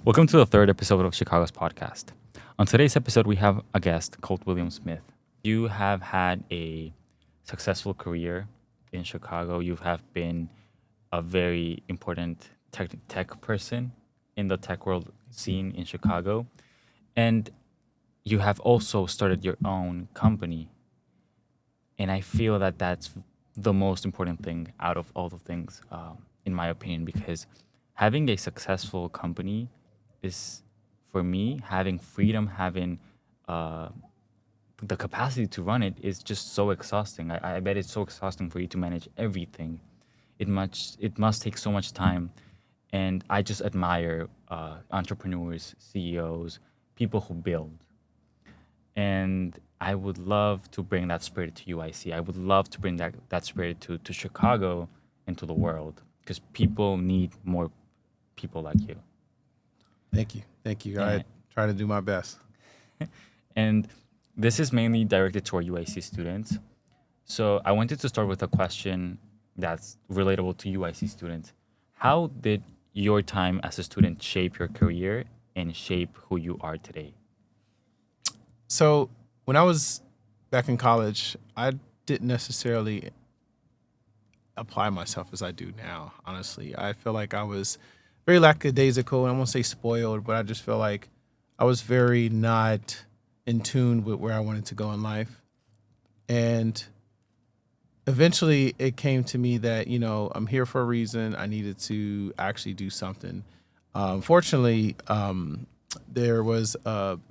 Welcome to the third episode of Chicago's podcast. On today's episode, we have a guest called William Smith. You have had a successful career in Chicago. You have been a very important tech person in the tech world scene in Chicago. And you have also started your own company. And I feel that that's the most important thing out of all the things, in my opinion, because having a successful company is, for me, having freedom, having uh, the capacity to run it is just so exhausting. I bet it's so exhausting for you to manage everything. It must take so much time, and I just admire entrepreneurs, CEOs, people who build. And I would love to bring that spirit to UIC. I would love to bring that spirit to Chicago and to the world because people need more people like you. Thank you. Thank you. I And, try to do my best. and this is mainly directed to our UIC students. So I wanted to start with a question that's relatable to UIC students. How did your time as a student shape your career and shape who you are today? So when I was back in college, I didn't necessarily apply myself as I do now. Honestly, I feel like I was very lackadaisical, and I won't say spoiled, but I just feel like I was very not in tune with where I wanted to go in life. And eventually, it came to me that I'm here for a reason. I needed to actually do something. Fortunately, there was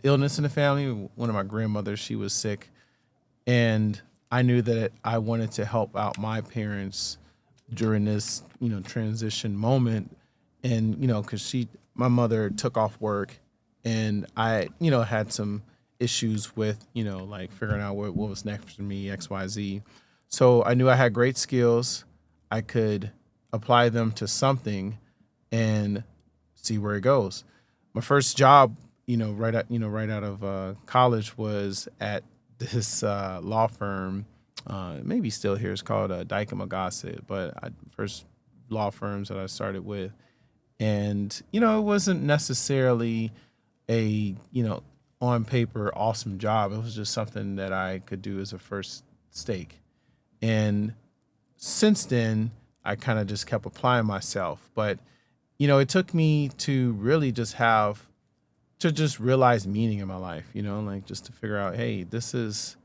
illness in the family. One of my grandmothers, she was sick, and I knew that I wanted to help out my parents during this transition moment. And because my mother took off work, and I had some issues with like figuring out what was next for me, XYZ. So I knew I had great skills. I could apply them to something and see where it goes. My first job, right out of college, was at this law firm. Maybe still here. It's called Dyke and Gossett, but first law firms that I started with, and it wasn't necessarily a on paper awesome job. It was just something that I could do as a first stake. And since then, I kind of just kept applying myself. But it took me to really just realize meaning in my life. Like just to figure out, hey, this is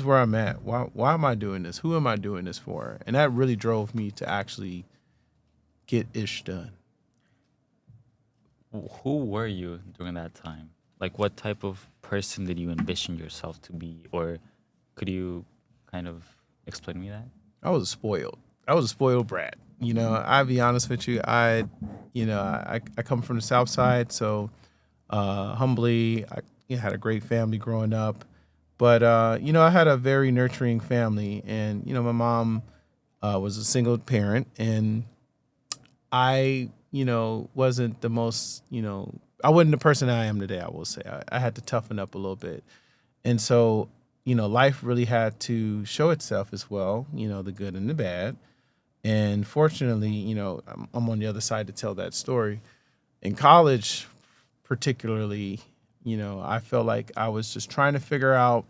where I'm at. Why am I doing this? Who am I doing this for? And that really drove me to actually get ish done. Who were you during that time? Like, what type of person did you envision yourself to be? Or could you kind of explain me that? I was spoiled. I was a spoiled brat. I'll be honest with you. I come from the South Side, so humbly, I had a great family growing up. But I had a very nurturing family, and my mom was a single parent, and I wasn't the most I wasn't the person I am today. I will say I had to toughen up a little bit, and so life really had to show itself as well. The good and the bad, and fortunately, I'm on the other side to tell that story. In college, particularly, I felt like I was just trying to figure out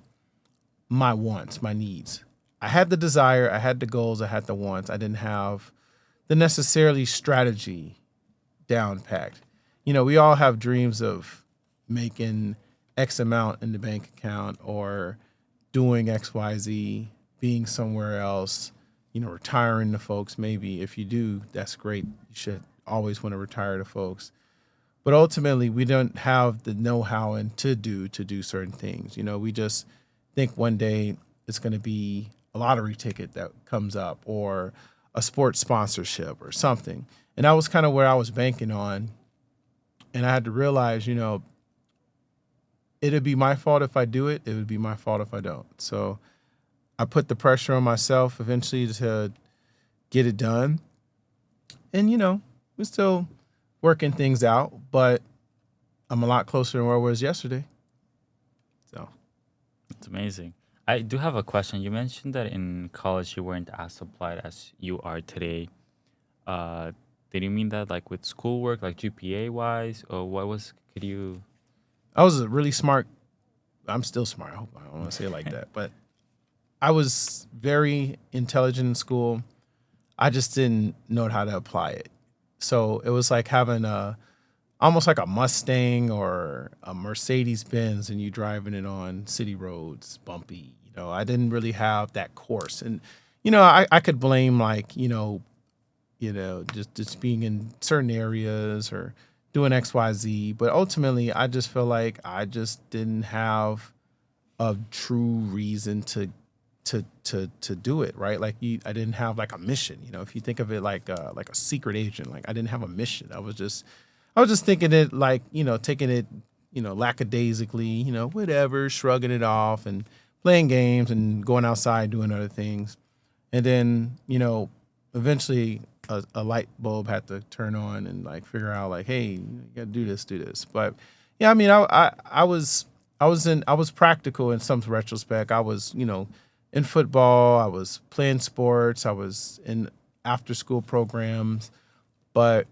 my wants, my needs. I had the desire, I had the goals, I had the wants. I didn't have the necessarily strategy down packed. We all have dreams of making X amount in the bank account or doing XYZ, being somewhere else, retiring to folks. Maybe if you do, that's great. You should always want to retire to folks. But ultimately, we don't have the know-how and to do certain things. We just think one day it's going to be a lottery ticket that comes up or a sports sponsorship or something. And that was kind of where I was banking on. And I had to realize, it'd be my fault if I do it. It would be my fault if I don't. So I put the pressure on myself eventually to get it done. And, we're still working things out, but I'm a lot closer than where I was yesterday. So It's amazing. I do have a question. You mentioned that in college you weren't as applied as you are today. Uh, Did you mean that like with schoolwork, like GPA wise, or what was? Could you? I was a really smart. I'm still smart. I hope I don't want to say it like that, but I was very intelligent in school. I just didn't know how to apply it. So it was like having a almost like a Mustang or a Mercedes Benz and you driving it on city roads, bumpy. I didn't really have that course. And, I could blame like, just being in certain areas or doing XYZ. But ultimately I just feel like I just didn't have a true reason to do it, right? Like I didn't have like a mission. If you think of it like a secret agent, like I didn't have a mission. I was just thinking it like, taking it, lackadaisically, whatever, shrugging it off and playing games and going outside doing other things. And then, eventually a light bulb had to turn on and like figure out like, hey, you gotta do this. But yeah, I mean, I was practical in some retrospect. I was, in football, I was playing sports, I was in after school programs, but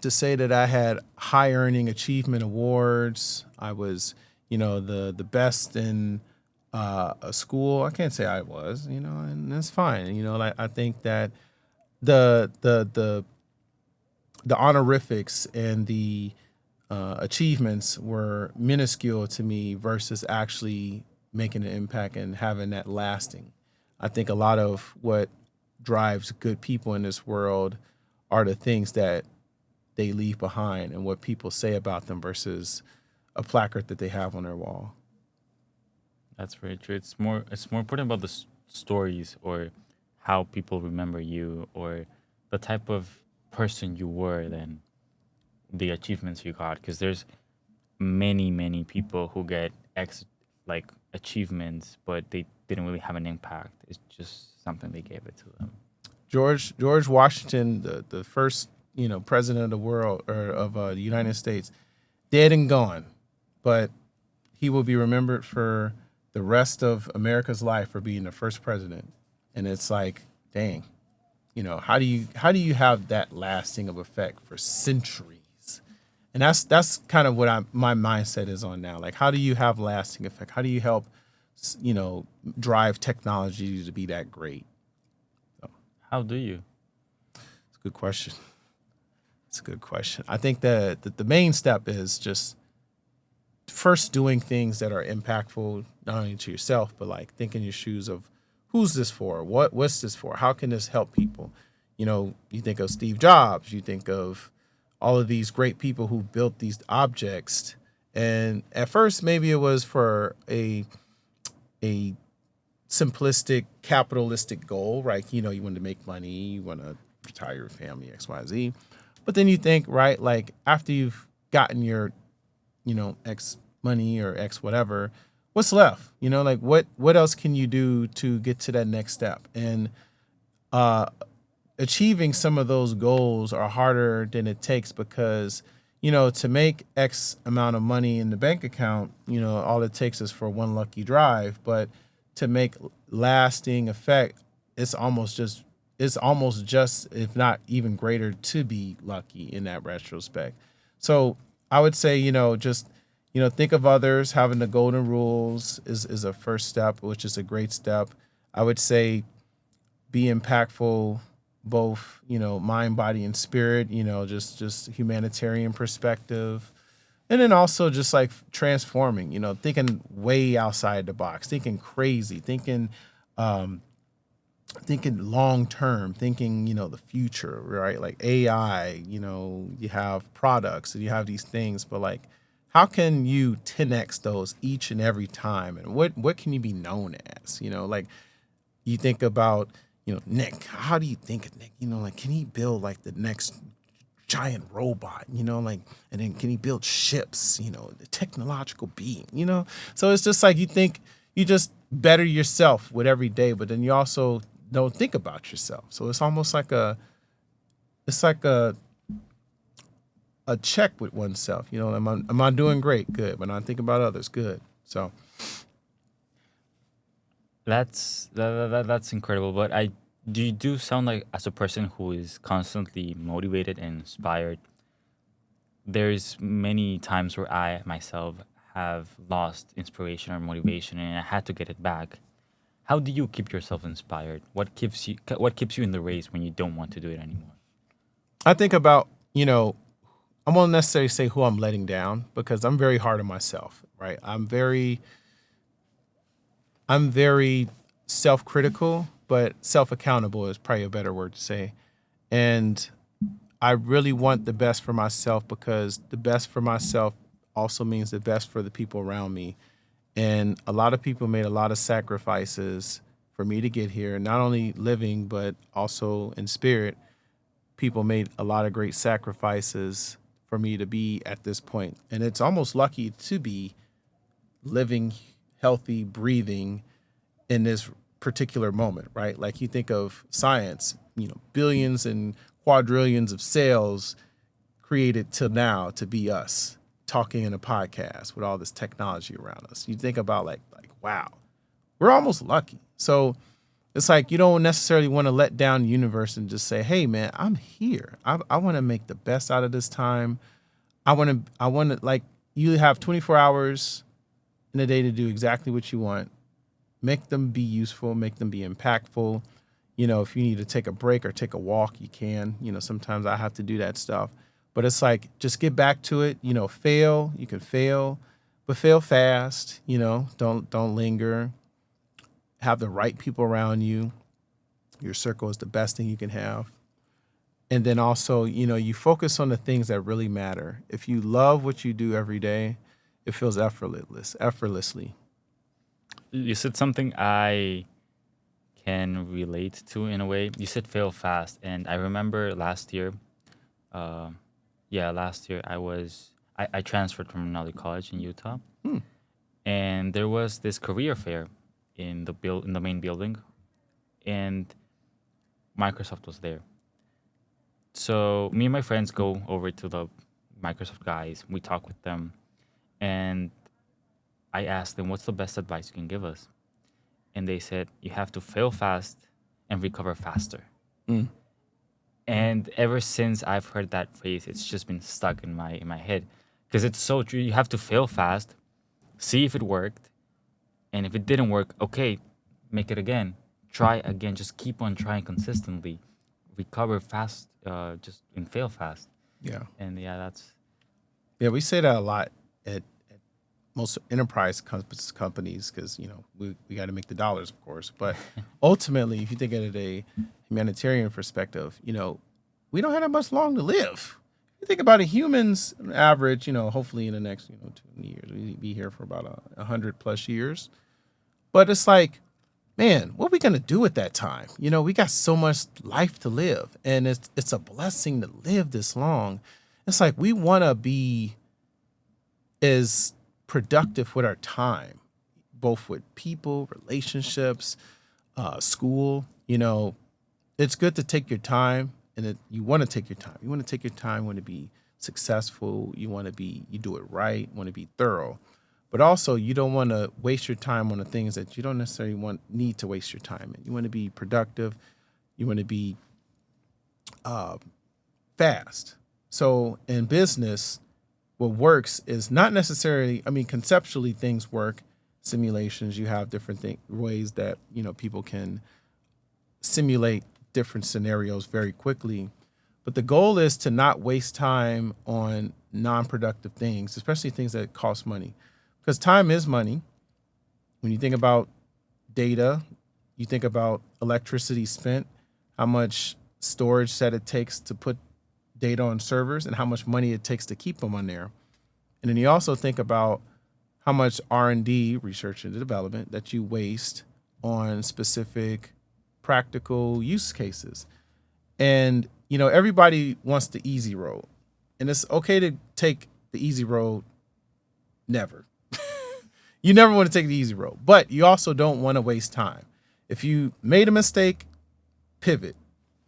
to say that I had high earning achievement awards, I was, the best in a school. I can't say I was, and that's fine. Like I think that the the the the honorifics and the achievements were minuscule to me versus actually making an impact and having that lasting. I think a lot of what drives good people in this world are the things that they leave behind and what people say about them versus a placard that they have on their wall. That's very true. It's more important about the stories or how people remember you or the type of person you were than the achievements you got. Because there's many people who get like achievements, but they didn't really have an impact. It's just something they gave it to them. George Washington, the first president of the world or of the United States, dead and gone, but he will be remembered for the rest of America's life for being the first president. And it's like, dang, how do you have that lasting of effect for centuries? And that's kind of what my mindset is on now. Like, how do you have lasting effect? How do you help, drive technology to be that great? So, How do you? it's a good question. It's a good question. I think that the main step is just first doing things that are impactful not only to yourself but like think in your shoes of who's this for, what's this for, how can this help people. You think of Steve Jobs, you think of all of these great people who built these objects, and at first maybe it was for a simplistic capitalistic goal, right? You want to make money, you want to retire your family, XYZ. But then you think, right, like after you've gotten your X money or X whatever, what's left? Like what else can you do to get to that next step? And uh achieving some of those goals are harder than it takes because to make X amount of money in the bank account, all it takes is for one lucky drive. But to make lasting effect, it's almost just if not even greater to be lucky in that retrospect. So I would say, just think of others. Having the golden rules is a first step, which is a great step. I would say be impactful, both mind, body, and spirit. Just humanitarian perspective, and then also just like transforming. Thinking way outside the box, thinking crazy, um, thinking long term, thinking the future, right? Like AI. You have products and you have these things, but like, how can you 10x those each and every time, and what can you be known as? Like you think about, Nick. How do you think of Nick? Like, can he build like the next giant robot? Like, and then can he build ships? The technological being. So it's just like you think you just better yourself with every day, but then you also don't think about yourself. So it's almost like a check with oneself. Am I doing great? Good. When I think about others, good. So That's incredible. But Do sound like as a person who is constantly motivated and inspired. There's many times where I myself have lost inspiration or motivation, and I had to get it back. How do you keep yourself inspired? What keeps you in the race when you don't want to do it anymore? I think about, I won't necessarily say who I'm letting down because I'm very hard on myself, right? I'm very self-critical, but self-accountable is probably a better word to say. And I really want the best for myself because the best for myself also means the best for the people around me. And a lot of people made a lot of sacrifices for me to get here, not only living, but also in spirit. People made a lot of great sacrifices for me to be at this point. And it's almost lucky to be living, healthy, breathing in this particular moment, right? Like you think of science, billions and quadrillions of cells created till now to be us talking in a podcast with all this technology around us. You think about like wow, we're almost lucky. So it's like you don't necessarily want to let down the universe and just say, "Hey, man, I'm here. I want to make the best out of this time. I want to like you have 24 hours in a day to do exactly what you want. Make them be useful. Make them be impactful. If you need to take a break or take a walk, you can. Sometimes I have to do that stuff, but it's like just get back to it. Fail. You can fail, but fail fast. Don't linger. Have the right people around you. Your circle is the best thing you can have. And then also, you focus on the things that really matter. If you love what you do every day, it feels effortlessly. You said something I can relate to in a way. You said fail fast, and I remember last year. Uh, yeah, last year I transferred from another college in Utah, Hmm. and there was this career fair in the main building, and Microsoft was there. So me and my friends go over to the Microsoft guys. We talk with them, and I asked them, "What's the best advice you can give us?" And they said, "You have to fail fast and recover faster." Mm. And ever since I've heard that phrase, it's just been stuck in my head because it's so true. You have to fail fast, see if it worked, and if it didn't work, okay, make it again. Try again. Just keep on trying consistently. Recover fast, just and fail fast. Yeah. And yeah, that's Yeah, we say that a lot at most enterprise companies because we got to make the dollars, of course. But ultimately, if you think at a humanitarian perspective, we don't have that much long to live. You think about it, humans, on average, hopefully in the next 20 years, we be here for about 100 plus years. But it's like, man, what are we gonna do at that time? We got so much life to live, and it's a blessing to live this long. It's like we want to be as productive with our time, both with people, relationships, school. It's good to take your time, and you want to take your time. You want to take your time. Want to be successful. You do it right. Want to be thorough, but also you don't want to waste your time on the things that you don't necessarily need to waste your time in. You want to be productive. You want to be uh, fast. So in business, what works is not necessarily, I mean, conceptually things work. Simulations, you have different ways that, people can simulate different scenarios very quickly. But the goal is to not waste time on non-productive things, especially things that cost money. Because time is money. When you think about data, you think about electricity spent, how much storage that it takes to put data on servers, and how much money it takes to keep them on there. And then you also think about how much R&D, research and development, that you waste on specific practical use cases. And everybody wants the easy road. And it's okay to take the easy road. Never. You never want to take the easy road, but you also don't want to waste time. If you made a mistake, pivot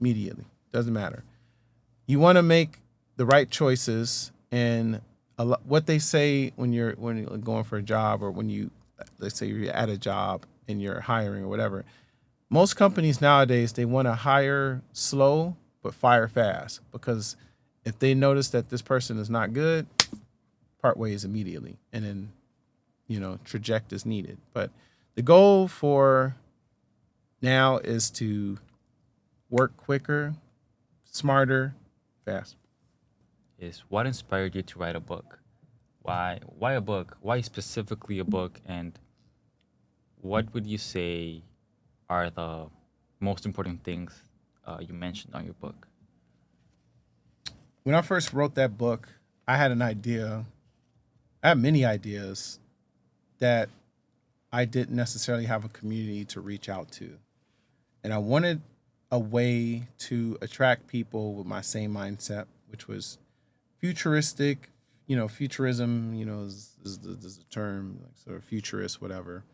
immediately. Doesn't matter. You want to make the right choices, and what they say when you're going for a job, or when let's say you're at a job and you're hiring or whatever, most companies nowadays, they want to hire slow but fire fast, because if they notice that this person is not good, part ways immediately, and then traject is needed. But the goal for now is to work quicker, smarter, fast. Is what inspired you to write a book? Why a book? Why specifically a book? And what would you say are the most important things you mentioned on your book? When I first wrote that book, I had an idea. I had many ideas that I didn't necessarily have a community to reach out to. And I wanted a way to attract people with my same mindset, which was futuristic. Futurism, is a term, like sort of futurist, whatever.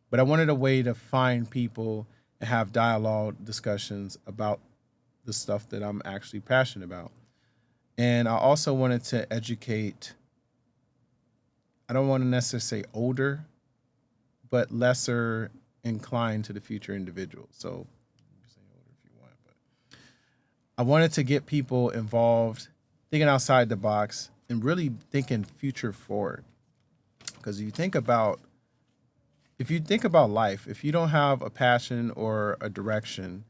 But I wanted a way to find people and have dialogue discussions about the stuff that I'm actually passionate about. And I also wanted to educate, I don't want to necessarily say older, but lesser inclined to the future individual. So you can say older if you want, but I wanted to get people involved, thinking outside the box and really thinking future forward. Because if you think about life, if you don't have a passion or a direction,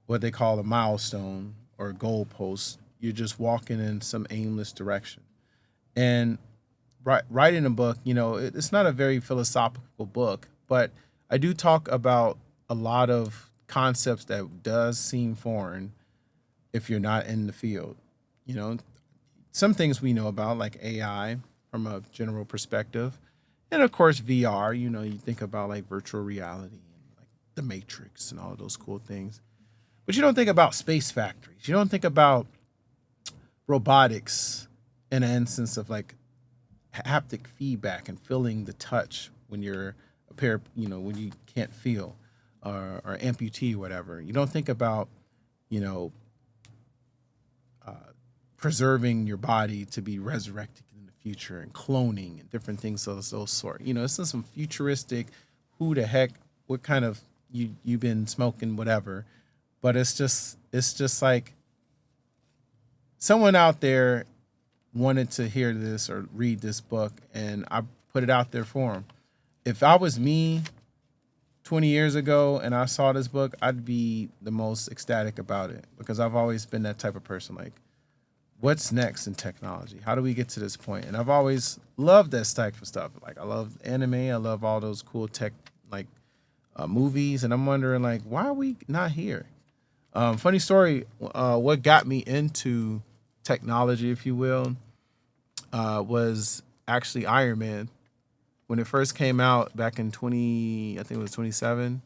what they call a milestone or a goalpost, you're just walking in some aimless direction. And writing a book, it's not a very philosophical book, but I do talk about a lot of concepts that does seem foreign if you're not in the field. You know, some things we know about, like AI from a general perspective, and of course VR. You think about like virtual reality and like the Matrix and all of those cool things, but you don't think about space factories. You don't think about robotics in an instance of like haptic feedback and feeling the touch when you're when you can't feel, or amputee, whatever. You don't think about, you know, uh, preserving your body to be resurrected in the future, and cloning and different things of those sort. This is some futuristic, who the heck, what kind of you've been smoking, whatever. But it's just like someone out there wanted to hear this or read this book, and I put it out there for them. If I was me 20 years ago and I saw this book, I'd be the most ecstatic about it, because I've always been that type of person. Like, what's next in technology? How do we get to this point? And I've always loved that type of stuff. Like, I love anime. I love all those cool tech, like, movies. And I'm wondering, like, why are we not here? Funny story. What got me into technology, if you will, was actually Iron Man. When it first came out back in 20, I think it was 2027.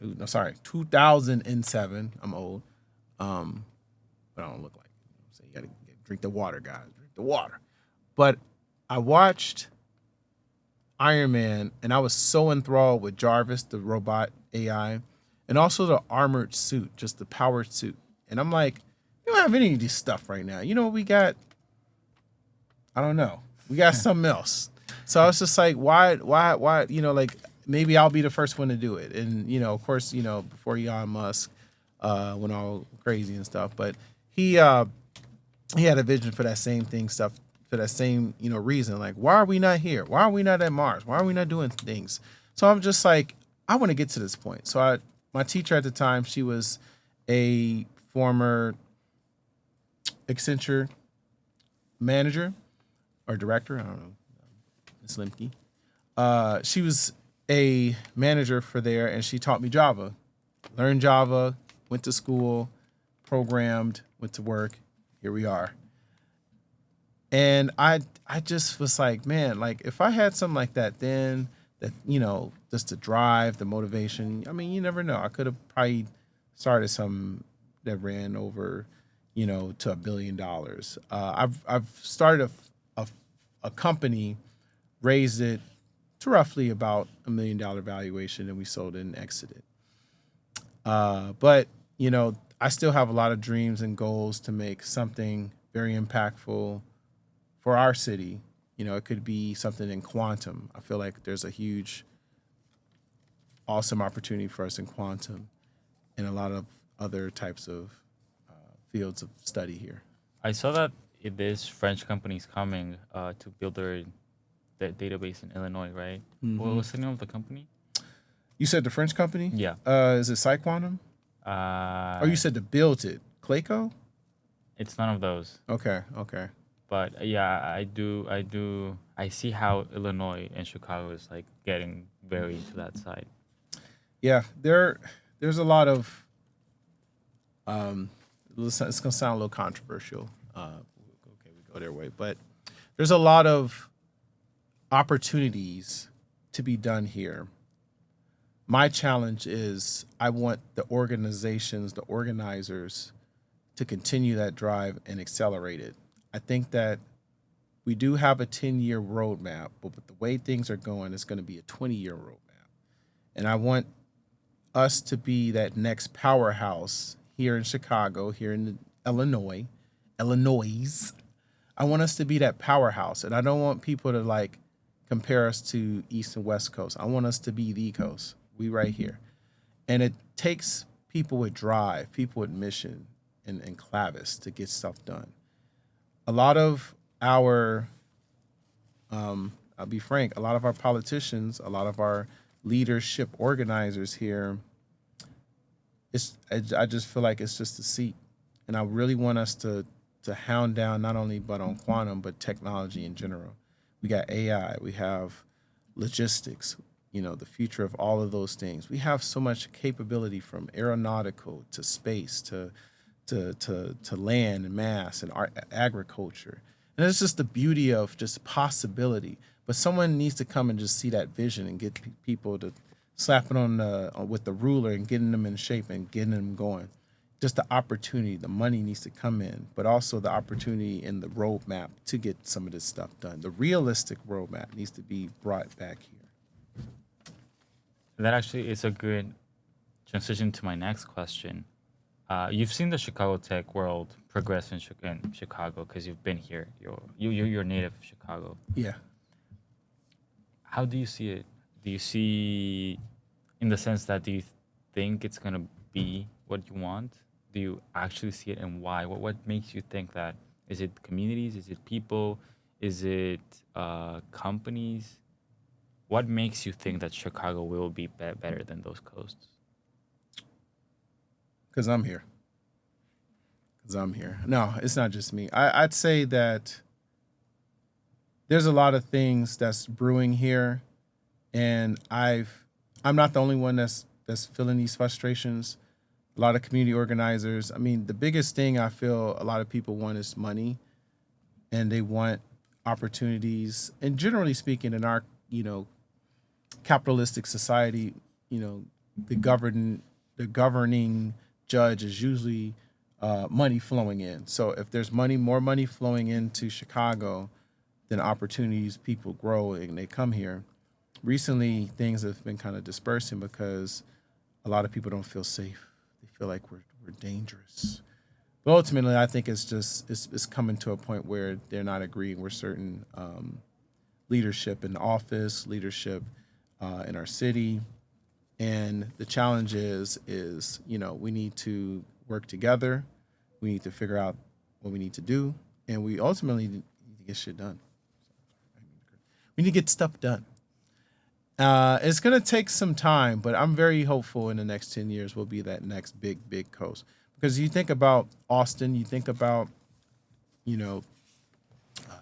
No, sorry, 2007. I'm old, um, but I don't look like it. So you got to drink the water, guys. Drink the water. But I watched Iron Man, and I was so enthralled with Jarvis, the robot AI, and also the armored suit, just the powered suit. And I'm like, you don't have any of this stuff right now. You know what we got? I don't know. We got something else. So I was just like, why? Like, maybe I'll be the first one to do it. And of course, before Elon Musk went all crazy and stuff, but he had a vision for that same thing, stuff for that same reason. Like, why are we not here? Why are we not at Mars? Why are we not doing things? So I'm just like, I want to get to this point. So my teacher at the time, she was a former Accenture manager or director. I don't know, Miss Limke. She was a manager for there, and she taught me Java. Learned Java, went to school, programmed, went to work. Here we are. And I just was like, man, like if I had something like that then, that just the drive, the motivation. I mean, you never know. I could have probably started something that ran over, to $1 billion. I've started a company, raised it to roughly about $1 million valuation, and we sold it and exited. But I still have a lot of dreams and goals to make something very impactful for our city. It could be something in quantum. I feel like there's a huge awesome opportunity for us in quantum and a lot of other types of fields of study here. I saw that this French company is coming to build their database in Illinois, right? What's the name of the company? You said the French company? Yeah. Is it PsyQuantum? Or you Uh, said to build it? Clayco? it's none of those. Okay, okay. But yeah, I see how Illinois and Chicago is like getting very into that side. Yeah, there's a lot of it's gonna sound a little controversial. Okay, we go their way, but there's a lot of opportunities to be done here. My challenge is I want the organizations, the organizers, to continue that drive and accelerate it. I think that we do have a 10-year roadmap, but with the way things are going, it's going to be a 20-year roadmap. And I want us to be that next powerhouse here in Chicago, here in Illinois. I want us to be that powerhouse, and I don't want people to like compare us to East and West Coast. I want us to be the coast. We right here, and it takes people with drive, people with mission, and clavis to get stuff done. A lot of our, I'll be frank, a lot of our politicians, a lot of our leadership organizers here, I just feel like it's just a seat, and I really want us to hound down not only but on quantum but technology in general. We got AI, we have logistics, the future of all of those things. We have so much capability from aeronautical to space to land and mass and agriculture. And it's just the beauty of just possibility. But someone needs to come and just see that vision and get people to slap it with the ruler and getting them in shape and getting them going. Just the opportunity, the money needs to come in, but also the opportunity in the roadmap to get some of this stuff done. The realistic roadmap needs to be brought back here. That actually is a good transition to my next question. You've seen the Chicago tech world progress in Chicago because you've been here. You're native of Chicago. Yeah. How do you see it? Do you see, in the sense that, do you think it's gonna be what you want? Do you actually see it, and why? What makes you think that? Is it communities? Is it people? Is it companies? What makes you think that Chicago will be better than those coasts? Because I'm here. No, it's not just me. I'd say that there's a lot of things that's brewing here, and I'm not the only one that's feeling these frustrations. A lot of community organizers. I mean, the biggest thing I feel a lot of people want is money, and they want opportunities. And generally speaking, in our capitalistic society, the governing judge is usually money flowing in. So if there's more money flowing into Chicago, then opportunities, people grow and they come here. Recently, things have been kind of dispersing because a lot of people don't feel safe. They feel like we're dangerous. But ultimately, I think it's coming to a point where they're not agreeing with certain leadership in office, leadership in our city. And the challenge is we need to work together. We need to figure out what we need to do, and we ultimately need to get shit done. We need to get stuff done. It's gonna take some time, but I'm very hopeful in the next 10 years we'll be that next big coast. Because you think about Austin, you think about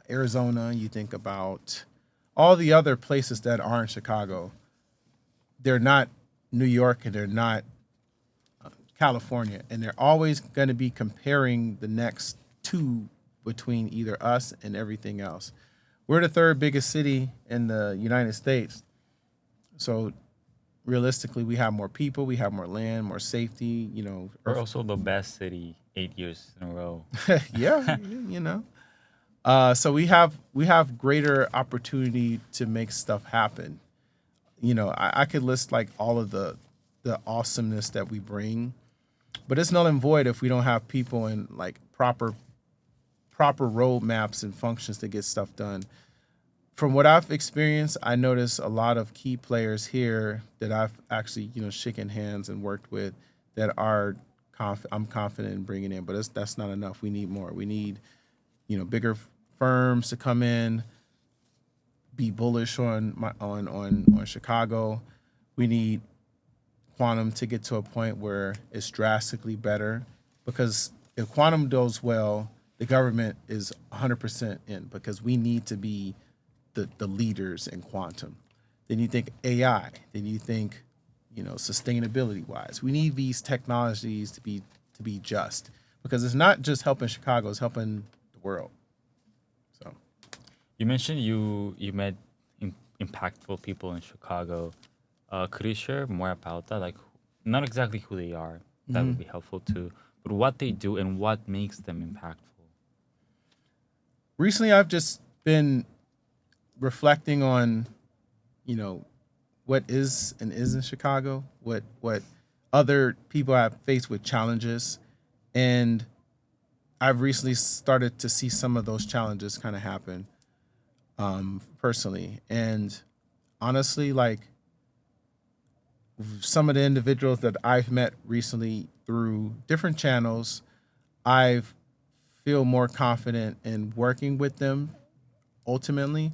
Arizona, you think about all the other places that aren't Chicago. They're not New York and they're not California, and they're always going to be comparing the next two between either us and everything else. We're the third biggest city in the United States, so realistically, we have more people, we have more land, more safety. We're also the best city 8 years in a row. Yeah, so we have greater opportunity to make stuff happen. I could list like all of the awesomeness that we bring, but it's null and void if we don't have people and like proper roadmaps and functions to get stuff done. from what I've experienced, I notice a lot of key players here that I've actually, shaken hands and worked with that are I'm confident in bringing in, but that's not enough. We need more. We need, bigger firms to come in, be bullish on on Chicago. We need quantum to get to a point where it's drastically better, because if quantum does well, the government is 100% in, because we need to be the leaders in quantum. Then you think AI. Then you think, sustainability wise. We need these technologies to be just, because it's not just helping Chicago; it's helping the world. So You mentioned you met impactful people in Chicago. Could you share more about that? Like, not exactly who they are. That would be helpful too. But what they do and what makes them impactful. recently, I've just been reflecting on, you know, what is and isn't Chicago, what other people have faced with challenges, and I've recently started to see some of those challenges kind of happen, personally. And honestly, like, some of the individuals that I've met recently through different channels, I feel more confident in working with them ultimately,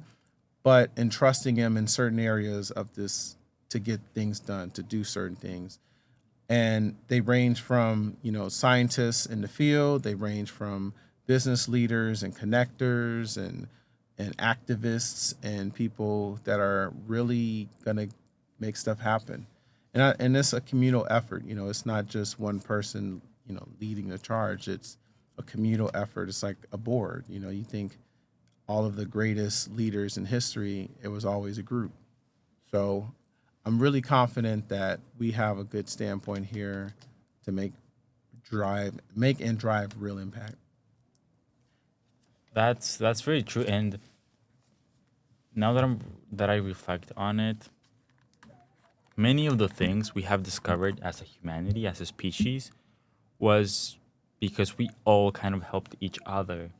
but in trusting them in certain areas of this to get things done, to do certain things. And they range from, scientists in the field, they range from business leaders and connectors and activists and people that are really going to make stuff happen. And it's a communal effort. It's not just one person, leading the charge. It's a communal effort. It's like a board. You think all of the greatest leaders in history, it was always a group. So I'm really confident that we have a good standpoint here to make and drive real impact. That's very true. And now that I reflect on it, many of the things we have discovered as a humanity, as a species, was because we all kind of helped each other.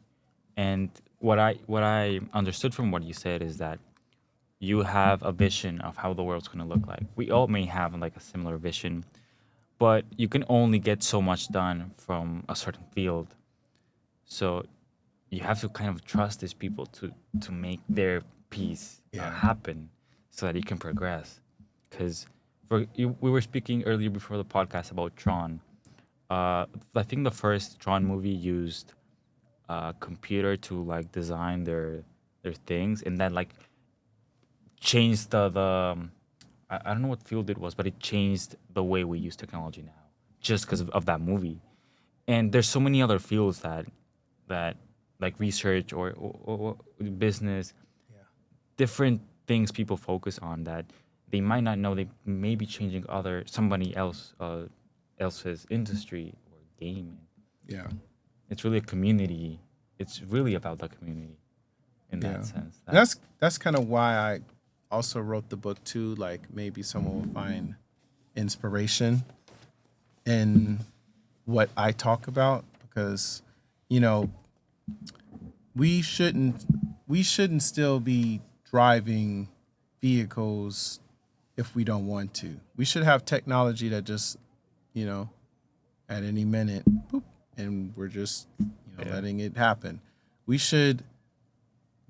And what I understood from what you said is that you have a vision of how the world's going to look like. We all may have like a similar vision, but you can only get so much done from a certain field. So you have to kind of trust these people to make their piece Yeah. happen so that you can progress. Because we were speaking earlier before the podcast about Tron. I think the first Tron movie used a computer to like design their things, and then like changed I don't know what field it was, but it changed the way we use technology now just because of that movie. And there's so many other fields that like research or business, Yeah. different things people focus on that they might not know they may be changing other somebody else's industry or game. Yeah. It's really a community. It's really about the community in Yeah. that sense. And that's kind of why I also wrote the book too. Like, maybe someone will find inspiration in what I talk about, because, you know, we shouldn't we shouldn't still be driving vehicles if we don't want to. We should have technology that just, you know, at any minute, boop, and we're just, Yeah. letting it happen. We should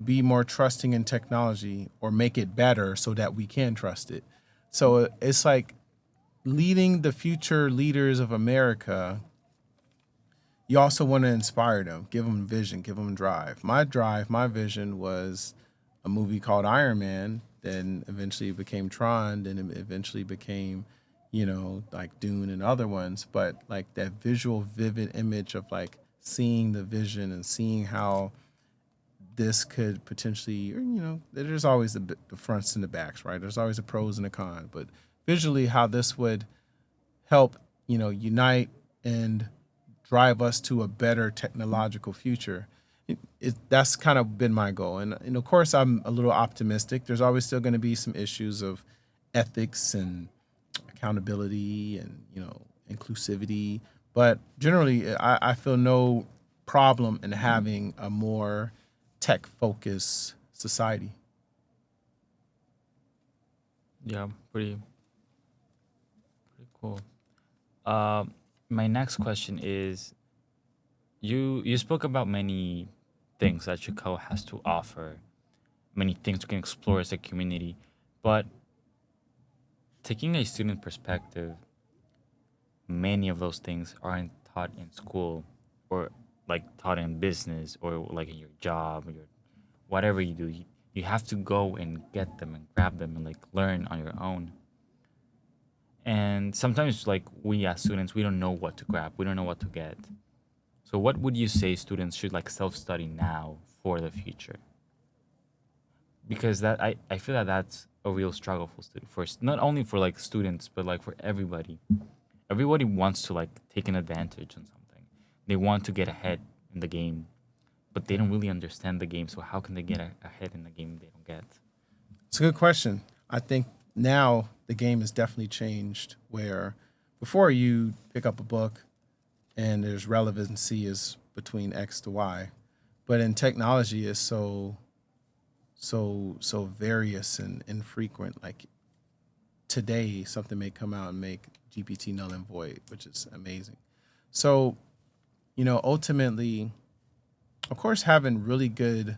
be more trusting in technology, or make it better so that we can trust it. So it's like leading the future leaders of America. You also want to inspire them, give them vision, give them drive. My vision was a movie called Iron Man, then eventually became Tron, then it eventually became, like Dune and other ones. But like that visual, vivid image of like seeing the vision and seeing how this could potentially, or, there's always the fronts and the backs, right? There's always the pros and the cons, but visually, how this would help, unite and drive us to a better technological future. That's kind of been my goal. And of course, I'm a little optimistic. There's always still going to be some issues of ethics and accountability and, inclusivity. But generally, I feel no problem in having a more tech focused society. Yeah, pretty cool. Um, my next question is you spoke about many things that Chicago has to offer, many things we can explore as a community, but taking a student perspective, many of those things aren't taught in school or like taught in business or like in your job or your whatever you do. You have to go and get them and grab them and like learn on your own. And sometimes like we as students we don't know what to grab, we don't know what to get. So what would you say students should like self-study now for the future? Because I feel that that's a real struggle for not only for like students but like for everybody. Everybody wants to like take an advantage on something. They want to get ahead in the game, but they don't really understand the game. So how can they get ahead in the game they don't get? It's a good question. I think now the game has definitely changed where before you pick up a book and there's relevancy is between X to Y, but in technology is so various and infrequent. Like today, something may come out and make GPT null and void, which is amazing. So, ultimately, of course, having really good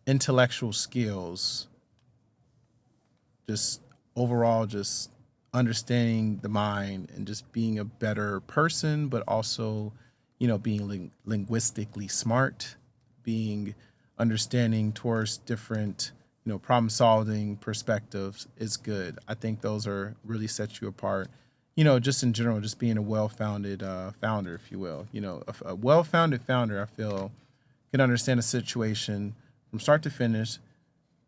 intellectual skills, just overall, just understanding the mind and just being a better person, but also, being linguistically smart, being understanding towards different, problem solving perspectives is good. I think those are really set you apart. Just in general, just being a well-founded founder, if you will. A well-founded founder, I feel, can understand a situation from start to finish,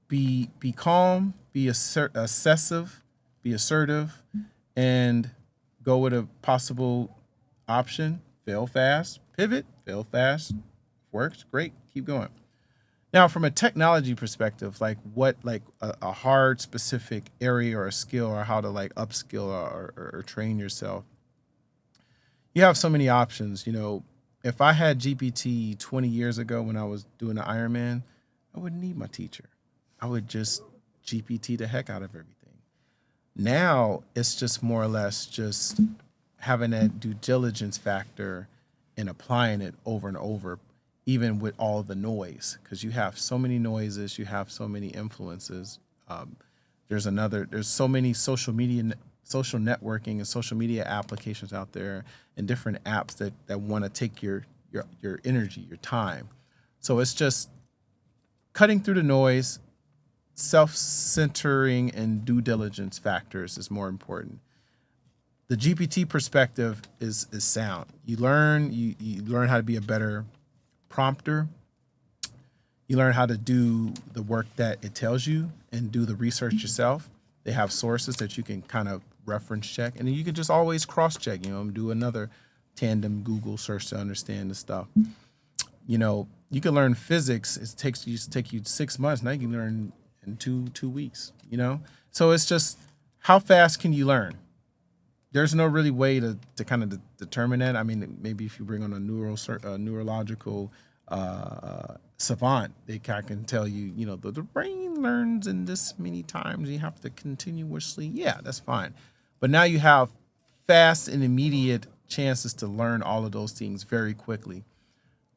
be calm, be assessive, be assertive, and go with a possible option. Fail fast, pivot, fail fast, works great, keep going. Now, from a technology perspective, like what, like a hard specific area or a skill, or how to like upskill or train yourself, you have so many options. If I had GPT 20 years ago when I was doing the Ironman, I wouldn't need my teacher. I would just GPT the heck out of everything. Now it's just more or less just having that due diligence factor and applying it over and over, even with all the noise, because you have so many noises, you have so many influences. Um, there's so many social networking and social media applications out there, and different apps that want to take your energy, your time. So it's just cutting through the noise, self-centering and due diligence factors is more important. The GPT perspective is sound. You learn how to be a better prompter. You learn how to do the work that it tells you and do the research yourself. They have sources that you can kind of reference check, and then you can just always cross check. Do another tandem Google search to understand the stuff. You can learn physics. Used to take you 6 months. Now you can learn in two weeks. So it's just how fast can you learn? There's no really way to kind of determine that. I mean, maybe if you bring on a neurological savant, they can tell you, the brain learns in this many times. You have to continuously. Yeah, that's fine. But now you have fast and immediate chances to learn all of those things very quickly.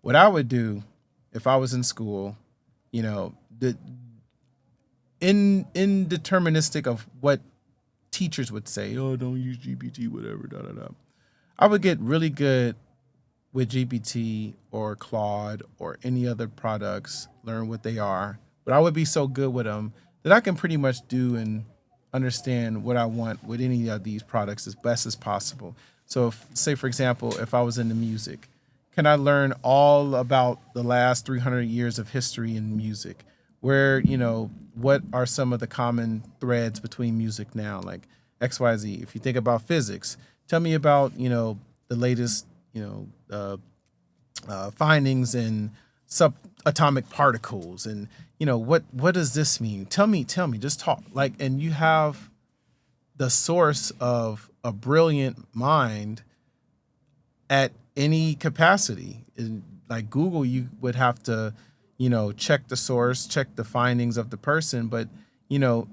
What I would do if I was in school, the indeterministic of what teachers would say, oh, don't use GPT, whatever, da da da. I would get really good with GPT or Claude or any other products, learn what they are. But I would be so good with them that I can pretty much do and understand what I want with any of these products as best as possible. So, say for example, if I was into music, can I learn all about the last 300 years of history in music? Where, what are some of the common threads between music now, like XYZ? If you think about physics, tell me about, the latest, findings in subatomic particles, and what does this mean? Tell me, just talk. Like, and you have the source of a brilliant mind at any capacity. Like Google, you would have to, check the source, check the findings of the person, but you know,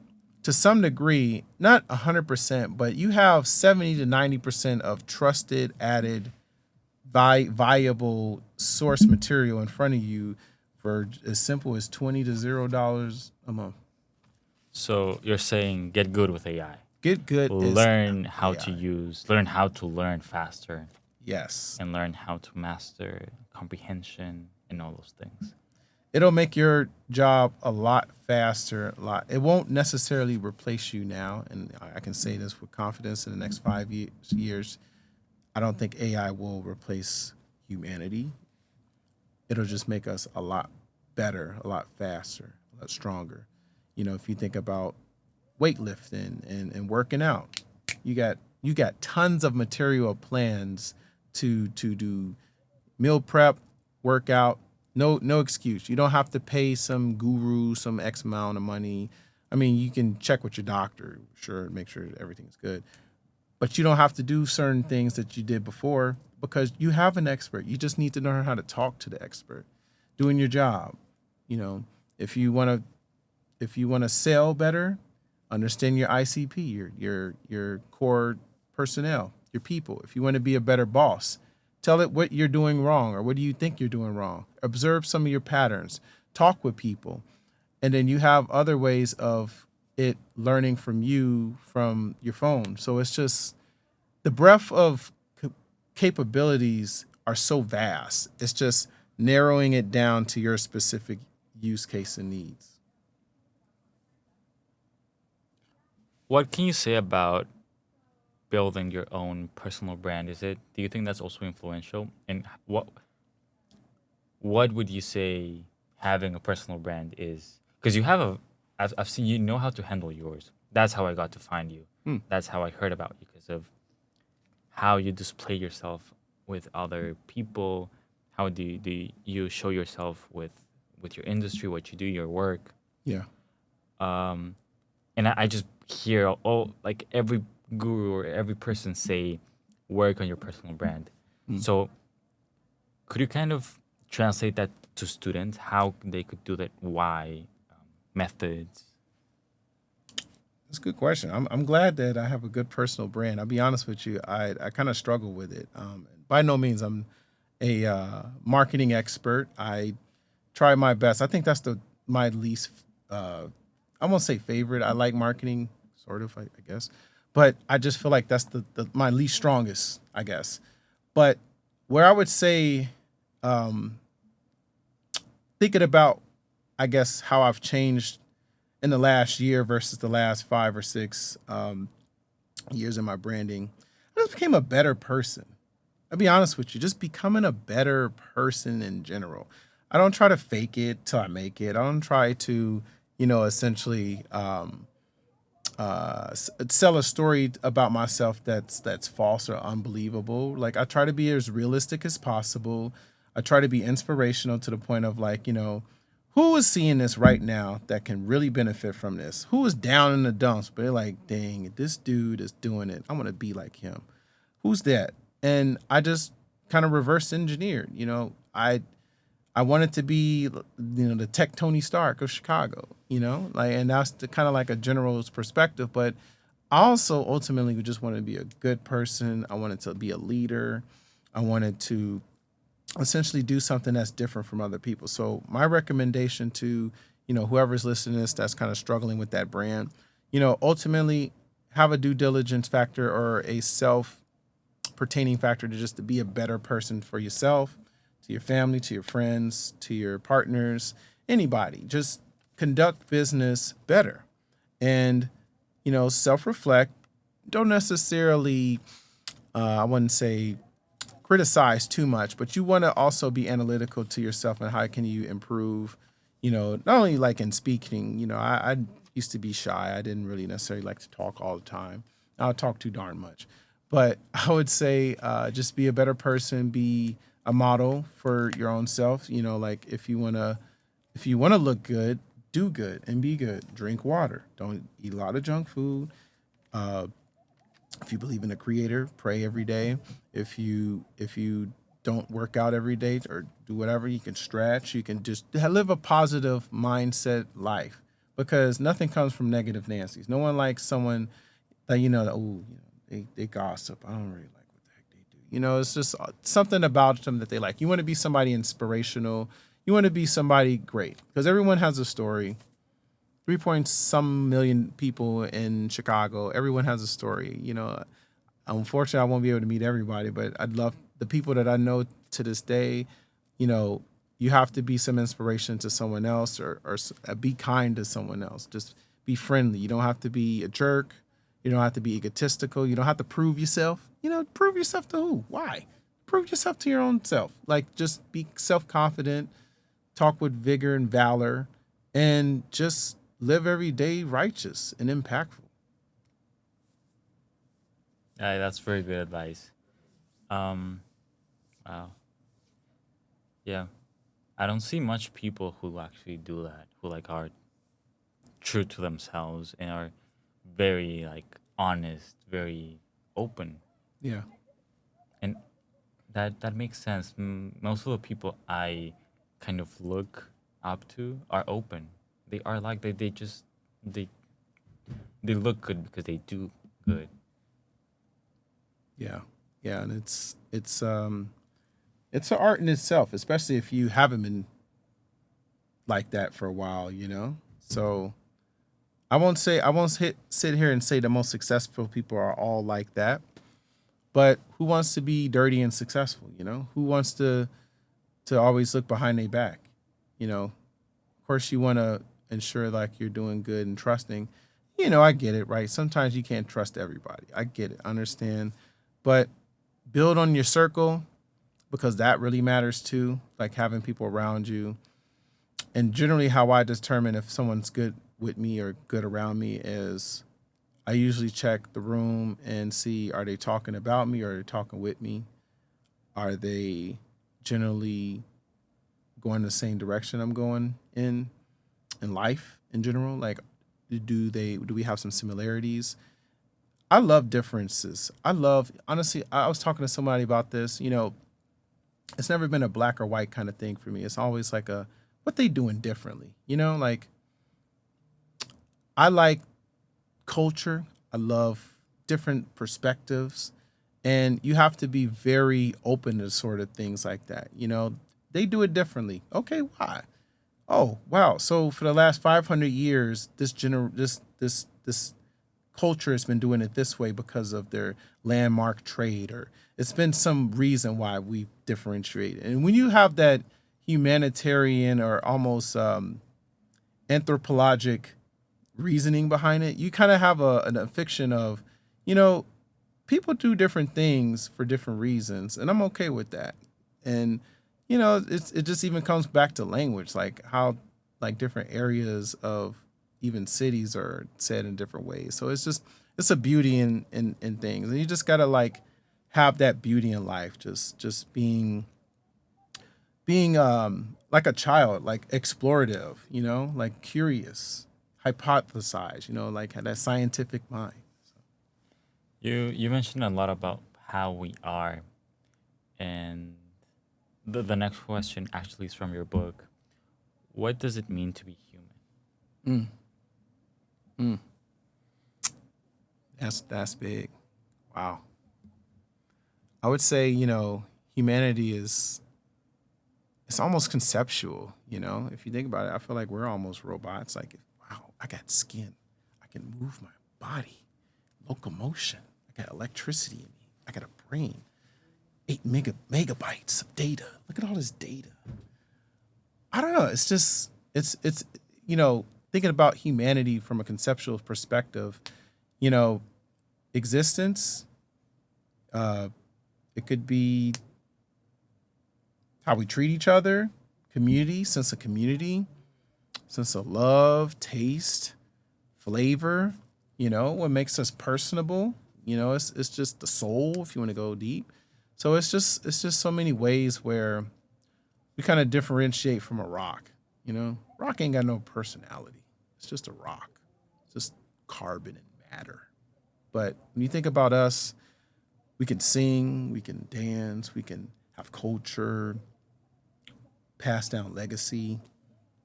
to some degree, not 100%, but you have 70 to 90% of trusted, added, viable source material in front of you for as simple as 20 to $0 a month. So you're saying get good with AI. Get good is Learn how to AI. learn how to learn faster, Yes. and learn how to master comprehension and all those things. It'll make your job a lot faster. It won't necessarily replace you now, and I can say this with confidence. In the next 5 years, I don't think AI will replace humanity. It'll just make us a lot better, a lot faster, a lot stronger. If you think about weightlifting and working out, you got tons of material plans to do meal prep, workout. No excuse. You don't have to pay some guru some X amount of money. I mean, you can check with your doctor, sure, make sure everything's good. But you don't have to do certain things that you did before because you have an expert. You just need to learn how to talk to the expert, doing your job. You know, if you want to sell better, understand your ICP, your core personnel, your people. If you want to be a better boss, tell it what you're doing wrong or what do you think you're doing wrong. Observe some of your patterns. Talk with people. And then you have other ways of it learning from you from your phone. So it's just the breadth of capabilities are so vast. It's just narrowing it down to your specific use case and needs. What can you say about building your own personal brand? Do you think that's also influential? And what would you say having a personal brand is? Because I've seen you know how to handle yours. That's how I got to find you. Hmm. That's how I heard about you because of how you display yourself with other people. How do you show yourself with your industry, what you do, your work? Yeah. Um, and I just hear like every guru or every person say work on your personal brand. Hmm. So could you kind of translate that to students how they could do that? Why methods? That's a good question. I'm glad that I have a good personal brand. I'll be honest with you. I kind of struggle with it. By no means I'm a marketing expert. I try my best. I think that's my least. I won't say favorite. I like marketing, sort of, I guess, but I just feel like that's my least strongest, I guess. But where I would say, um, thinking about, I guess, how I've changed in the last year versus the last 5 or 6 years in my branding, I just became a better person. I'll be honest with you, just becoming a better person in general. I don't try to fake it till I make it. I don't try to, essentially sell a story about myself that's false or unbelievable. Like I try to be as realistic as possible. I try to be inspirational to the point of like, who is seeing this right now that can really benefit from this? Who is down in the dumps, but they're like, dang, this dude is doing it. I want to be like him. Who's that? And I just kind of reverse engineered. I wanted to be, the tech Tony Stark of Chicago. And that's the kind of like a general's perspective. But I also ultimately just wanted to be a good person. I wanted to be a leader. I wanted to essentially do something that's different from other people. So my recommendation to, whoever's listening to this that's kind of struggling with that brand, ultimately have a due diligence factor or a self pertaining factor to be a better person for yourself, to your family, to your friends, to your partners, anybody. Just conduct business better and, self-reflect. Don't necessarily, I wouldn't say criticize too much, but you want to also be analytical to yourself and how can you improve, not only like in speaking, I used to be shy. I didn't really necessarily like to talk all the time. I'll talk too darn much. But I would say just be a better person, be a model for your own self. Like if you wanna look good, do good and be good. Drink water. Don't eat a lot of junk food. Uh, if you believe in a creator, pray every day. If you don't work out every day or do whatever, you can stretch. You can just live a positive mindset life. because nothing comes from negative Nancy's. No one likes someone that they gossip. I don't really like what the heck they do. It's just something about them that they like. You want to be somebody inspirational. You want to be somebody great because everyone has a story. 3 point some million people in Chicago. Everyone has a story. Unfortunately, I won't be able to meet everybody, but I'd love the people that I know to this day. You know, you have to be some inspiration to someone else, or be kind to someone else. Just be friendly. You don't have to be a jerk. You don't have to be egotistical. You don't have to prove yourself. Prove yourself to who? Why? Prove yourself to your own self. Like, just be self confident, talk with vigor and valor, and just live every day righteous and impactful. That's very good advice. Um, wow. Yeah. I don't see much people who actually do that, who like are true to themselves and are very like honest, very open. Yeah. And that makes sense. Most of the people I kind of look up to are open. They are like they just they they look good because they do good. Yeah. Yeah. And it's an art in itself, especially if you haven't been like that for a while. So I won't sit here and say the most successful people are all like that. But who wants to be dirty and successful? Who wants to always look behind their back? Of course, you want to ensure like you're doing good and trusting. I get it, right? Sometimes you can't trust everybody. I get it, I understand, but build on your circle because that really matters too. Like having people around you, and generally, how I determine if someone's good with me or good around me is I usually check the room and see, are they talking about me or are they talking with me? Are they generally going the same direction I'm going in life in general? Like, do we have some similarities? I love differences. I love honestly. I was talking to somebody about this. It's never been a black or white kind of thing for me. It's always like a what they doing differently. Like I like culture. I love different perspectives, and you have to be very open to sort of things like that. They do it differently. Okay, why? Oh, wow. So for the last 500 years, this culture has been doing it this way because of their landmark trade, or it's been some reason why we differentiate. And when you have that humanitarian or almost anthropologic reasoning behind it, you kind of have a fiction of, you know, people do different things for different reasons, and I'm okay with that. And it just even comes back to language, like how like different areas of even cities are said in different ways. So it's a beauty in things, and you just gotta like have that beauty in life, just being like a child, like explorative, like curious, hypothesize, like had that scientific mind. You mentioned a lot about how we are, and the next question actually is from your book. What does it mean to be human? Mm, mm. That's big. Wow. I would say, humanity is it's almost conceptual, If you think about it, I feel like we're almost robots. Like, wow, I got skin. I can move my body, locomotion. I got electricity in me. I got a brain. 8 megabytes of data. Look at all this data. I don't know. It's just it's thinking about humanity from a conceptual perspective. You know, existence. Uh, it could be how we treat each other, community, sense of love, taste, flavor. What makes us personable. It's just the soul if you want to go deep. So it's just so many ways where we kind of differentiate from a rock. Rock ain't got no personality. It's just a rock. It's just carbon and matter. But when you think about us, we can sing, we can dance, we can have culture, pass down legacy.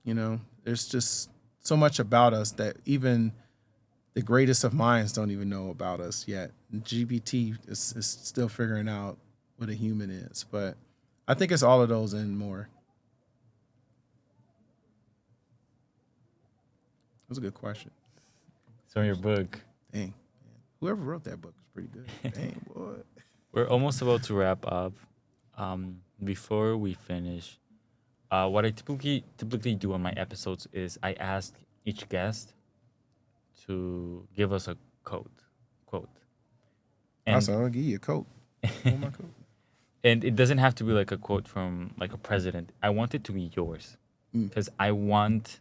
There's just so much about us that even the greatest of minds don't even know about us yet. GPT is still figuring out what a human is, but I think it's all of those and more. That was a good question. So in your book, Dang, whoever wrote that book is pretty good. Dang, boy. we're almost about to wrap up. Before we finish, what I typically do on my episodes is I ask each guest to give us a quote, and Also, I'll give you a coat. You want my coat? and it doesn't have to be like a quote from like a president. I want it to be yours Mm. because I want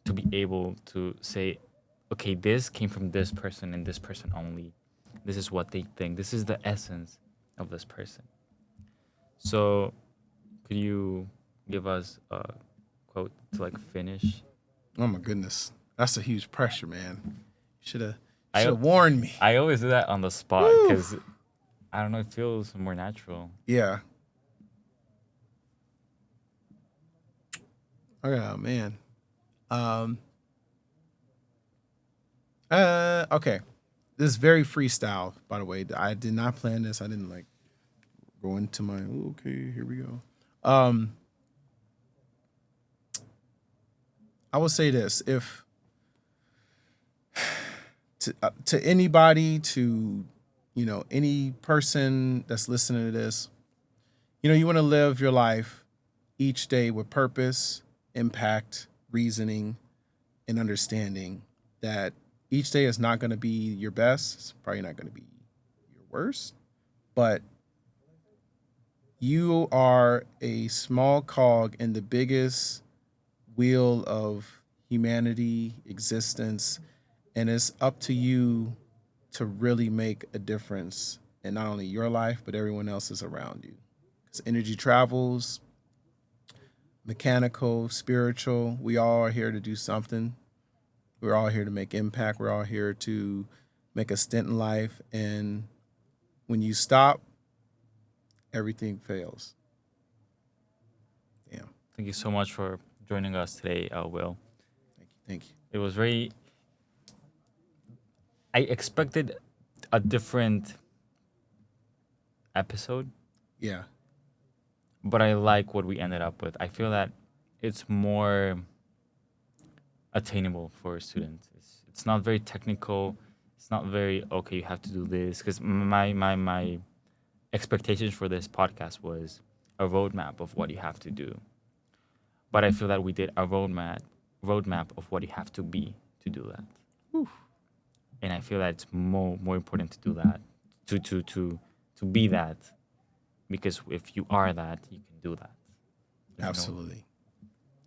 to be able to say, okay, this came from this person and this person only. This is what they think. This is the essence of this person. So, could you give us a quote to like finish? Oh my goodness, that's a huge pressure, man. Should have I warned me. I always do that on the spot Woo. because I don't know. It feels more natural. Yeah. Oh man. Um. Okay. This is very freestyle, by the way. I did not plan this. I didn't like go into my. Okay, here we go. Um. I will say this: if to anybody, to any person that's listening to this, you want to live your life each day with purpose, impact, reasoning, and understanding that each day is not going to be your best. It's probably not going to be your worst, but you are a small cog in the biggest wheel of humanity existence, and it's up to you to really make a difference in not only your life but everyone else's around you, because energy travels, mechanical, spiritual, we all are here to do something. We're all here to make impact. We're all here to make a stint in life, and when you stop, everything fails. Damn. Thank you so much for joining us today, Will. Thank you. It was very. I expected a different episode, Yeah. but I like what we ended up with. I feel that it's more attainable for students. It's not very technical. It's not very okay. You have to do this because my expectations for this podcast was a roadmap of what you have to do. But I feel that we did a roadmap of what you have to be to do that. Whew. And I feel that it's more important to do that, to be that, because if you are that, you can do that. You know? Absolutely.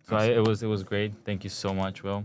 So it was great. Thank you so much, Will.